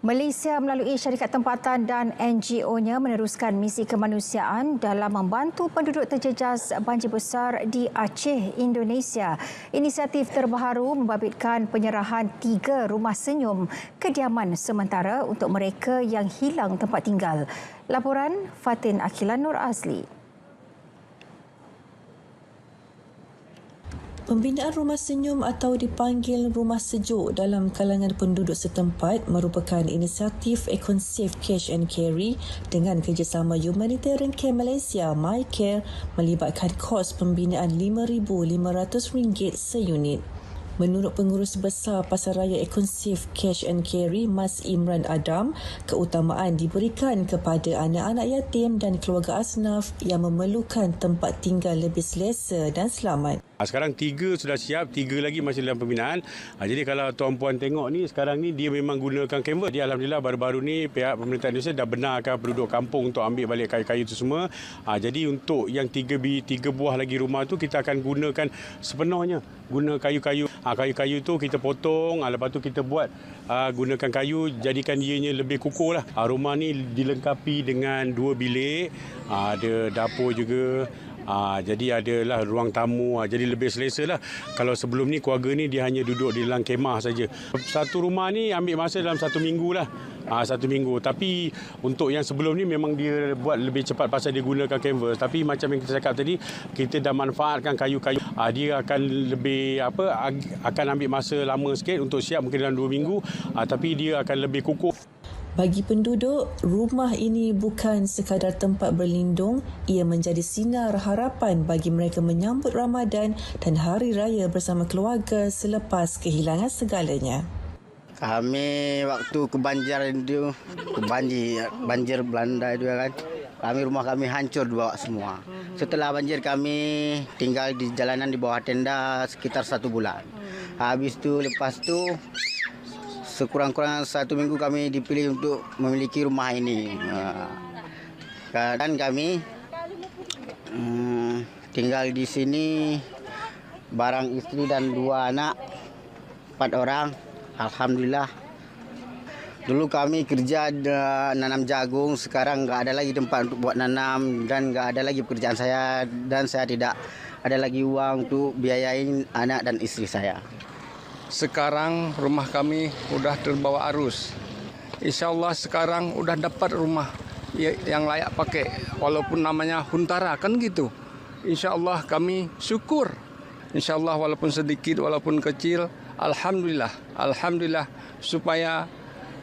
Malaysia melalui syarikat tempatan dan NGO-nya meneruskan misi kemanusiaan dalam membantu penduduk terjejas banjir besar di Aceh, Indonesia. Inisiatif terbaru membabitkan penyerahan 3 rumah senyum kediaman sementara untuk mereka yang hilang tempat tinggal. Laporan Fatin Akilan Nur Azli. Pembinaan Rumah Senyum atau dipanggil Rumah Sejuk dalam kalangan penduduk setempat merupakan inisiatif Econsave Cash and Carry dengan kerjasama Humanitarian Care Malaysia MyCare melibatkan kos pembinaan RM5,500 seunit. Menurut Pengurus Besar Pasaraya Econsave Cash and Carry Mas Imran Adam, keutamaan diberikan kepada anak-anak yatim dan keluarga asnaf yang memerlukan tempat tinggal lebih selesa dan selamat. Sekarang 3 sudah siap, 3 lagi masih dalam pembinaan. Jadi kalau tuan-puan tengok ni, sekarang ni dia memang gunakan kanvas. Dia Alhamdulillah baru-baru ni pihak pemerintah Indonesia dah benarkan penduduk kampung untuk ambil balik kayu-kayu itu semua. Jadi untuk yang 3 buah lagi rumah tu kita akan gunakan sepenuhnya. Guna kayu-kayu. Kayu-kayu tu kita potong, lepas tu kita buat gunakan kayu, jadikan ianya lebih kukuh lah. Rumah ni dilengkapi dengan 2 bilik, ada dapur juga. Jadi adalah ruang tamu, jadi lebih selesa lah. Kalau sebelum ni keluarga ni dia hanya duduk di dalam kemah saja. Satu rumah ni ambil masa dalam 1 minggu lah. 1 minggu. Tapi untuk yang sebelum ni memang dia buat lebih cepat pasal dia gunakan canvas. Tapi macam yang kita cakap tadi, kita dah manfaatkan kayu-kayu. Dia akan lebih akan ambil masa lama sikit untuk siap, mungkin dalam 2 minggu. Tapi dia akan lebih kukuh. Bagi penduduk, rumah ini bukan sekadar tempat berlindung, ia menjadi sinar harapan bagi mereka menyambut Ramadan dan Hari Raya bersama keluarga selepas kehilangan segalanya. Kami waktu kebanjiran itu, banjir Belanda itu kan, rumah kami hancur dibawa semua. Setelah banjir kami tinggal di jalanan di bawah tenda sekitar 1 bulan. Habis itu, lepas itu sekurang-kurangnya 1 minggu kami dipilih untuk memiliki rumah ini. Dan kami tinggal di sini bareng istri dan 2 anak, 4 orang. Alhamdulillah. Dulu kami kerja nanam jagung, sekarang nggak ada lagi tempat untuk buat nanam dan nggak ada lagi pekerjaan saya dan saya tidak ada lagi uang untuk biayain anak dan istri saya. Sekarang rumah kami sudah terbawa arus. InsyaAllah sekarang sudah dapat rumah yang layak pakai. Walaupun namanya Huntara kan gitu. InsyaAllah kami syukur. InsyaAllah walaupun sedikit, walaupun kecil. Alhamdulillah. Alhamdulillah supaya